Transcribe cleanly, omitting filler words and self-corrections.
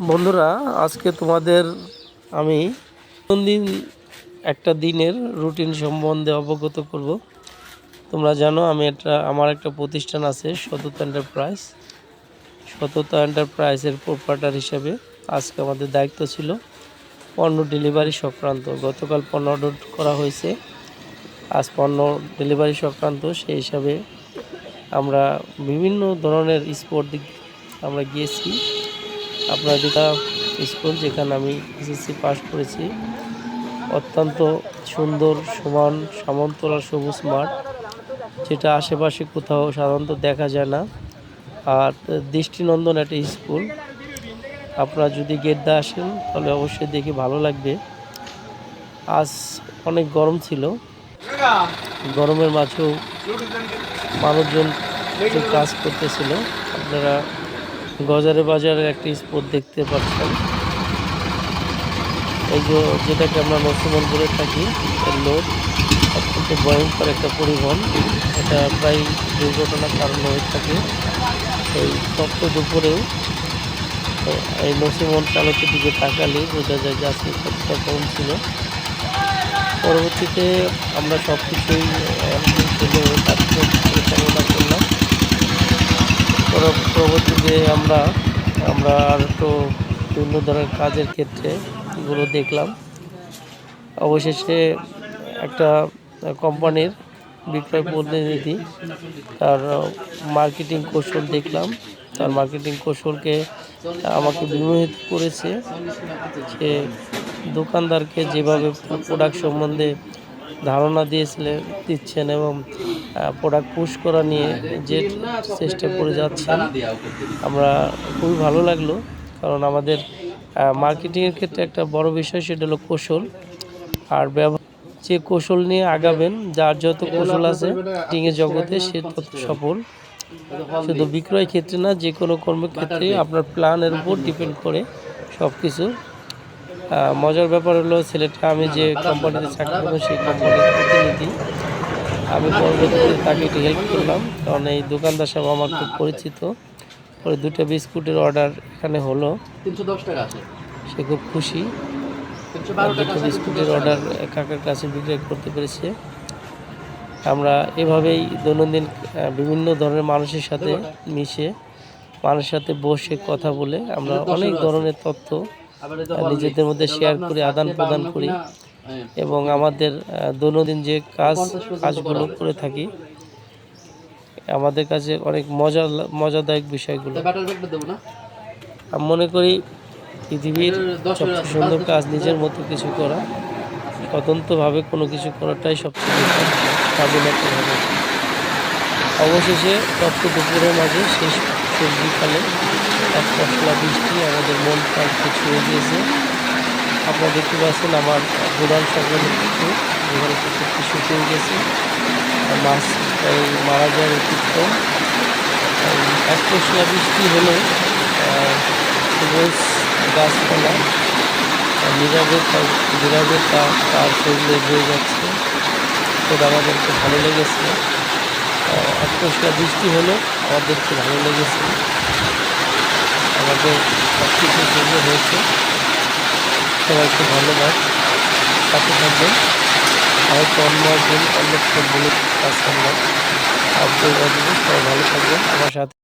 বন্ধুরা, আজকে তোমাদের আমি দৈনন্দিন একটা দিনের রুটিন সম্বন্ধে অবগত করব। তোমরা জানো আমার একটা প্রতিষ্ঠান আছে সততা এন্টারপ্রাইজের প্রোপ্রাইটার হিসেবে আজকে আমাদের দায়িত্ব ছিল পণ্য ডেলিভারি সংক্রান্ত। গতকাল পণ্য অর্ডার করা হয়েছে, আজ পণ্য ডেলিভারি সংক্রান্ত। সেই হিসাবে আমরা বিভিন্ন ধরনের স্পোর্ট দিক আমরা গিয়েছি। আপনার দিকা স্কুল, যেখানে আমি এসএসসি পাস করেছি, অত্যন্ত সুন্দর সমান সামন্তলা সবুজ মাঠ, যেটা আশেপাশে কোথাও সাধারণত দেখা যায় না। আর দৃষ্টিনন্দন একটা স্কুল। আপনারা যদি গেট দিয়ে আসেন তাহলে অবশ্যই দেখে ভালো লাগবে। আজ অনেক গরম ছিল, গরমের মাঝেও মানুষজন কাজ করতেছিল। আপনারা গজারে বাজারের একটা স্পট দেখতে পাচ্ছেন, এই যেটাকে আমরা নসিমন বলে থাকি। লোড অত্যন্ত ভয়ঙ্কর একটা পরিবহন, এটা প্রায় দুর্ঘটনার কারণ হয়ে থাকে। এই তপ্ত দুপুরেও এই নসিমন চালকের দিকে তাকালে বোঝা যায় যে আজকে কতটা কম ছিল। পরবর্তীতে আমরা সব কিছুই পরিচালনা করলাম। পরবর্তীতে আমরা আর একটু বিভিন্ন ধরনের কাজের ক্ষেত্রে এগুলো দেখলাম। অবশেষে একটা কোম্পানির বিক্রয় প্রতিনিধি, তার মার্কেটিং কৌশল দেখলাম। তার মার্কেটিং কৌশলকে আমাকে বিমোহিত করেছে। সে দোকানদারকে যেভাবে প্রোডাক্ট সম্বন্ধে ধারণা দিচ্ছেন এবং প্রোডাক্ট পুশ করা নিয়ে যে চেষ্টা করে যাচ্ছেন, আমরা খুবই ভালো লাগলো। কারণ আমাদের মার্কেটিংয়ের ক্ষেত্রে একটা বড় বিষয়, সেটা হলো কৌশল। আর যে কৌশল নিয়ে আগাবেন, যার যত কৌশল আছে মার্কেটিংয়ের জগতে, সে তত সফল। শুধু বিক্রয় ক্ষেত্রে না, যে কোনো কর্মক্ষেত্রে আপনার প্ল্যানের উপর ডিপেন্ড করে সব কিছু। মজার ব্যাপার হলো, ছেলেটা আমি যে কোম্পানিতে চাকরি করবো সেই কোম্পানির প্রতিনিধি। আমি পরবর্তীতে তাকে একটু হেল্প করলাম, কারণ এই দোকানদার সাহেব আমার খুব পরিচিত। পরে 2টা বিস্কুটের অর্ডার এখানে হলো, 310 টাকা আছে। সে খুব খুশি। 2টা বিস্কুটের অর্ডার কাকার কাছে বিক্রয় করতে পেরেছে। আমরা এভাবেই দৈনন্দিন বিভিন্ন ধরনের মানুষের সাথে মিশে, মানুষের সাথে বসে কথা বলে আমরা অনেক ধরনের তথ্য নিজেদের মধ্যে শেয়ার করি, আদান প্রদান করি এবং আমাদের দৈনন্দিন যে কাজগুলো করে থাকি, আমাদের কাছে অনেক মজাদায়ক বিষয়গুলো। আমি মনে করি পৃথিবীর সবচেয়ে সুন্দর কাজ নিজের মতো কিছু করা, স্বতন্ত্রভাবে কোনো কিছু করাটাই সবচেয়ে স্বাধীনতা হবে। অবশেষে তপ্ত দুপুরের মাঝে শেষ সবজিকালে এক পশলা বৃষ্টি আমাদের মন প্রাণকে ছুঁয়ে দিয়েছে। আপনারা দেখতে পাচ্ছেন আমার গোডাউন সংক্রান্ত কিছু, যেখানে কিছু শুকিয়ে গেছে, মাছ মারা যাওয়ার উচিত কম। এক পশলা বৃষ্টি হলে সবুজ গাছপালা নীরবে তার শরীরে বয়ে যাচ্ছে, সেটা আমাদেরকে ভালো লেগেছে। এক পশলা বৃষ্টি হলো আমাদেরকে ভালো লেগেছে, আমাদের সব কিছু সুন্দর হয়েছে। সবাইকে ধন্যবাদ, সাথে থাকবেন। হয়তো অন্য একদিন অন্য সব বলে কাজ করলাম। আপনাদের সবাই ভালো থাকবেন আমার সাথে।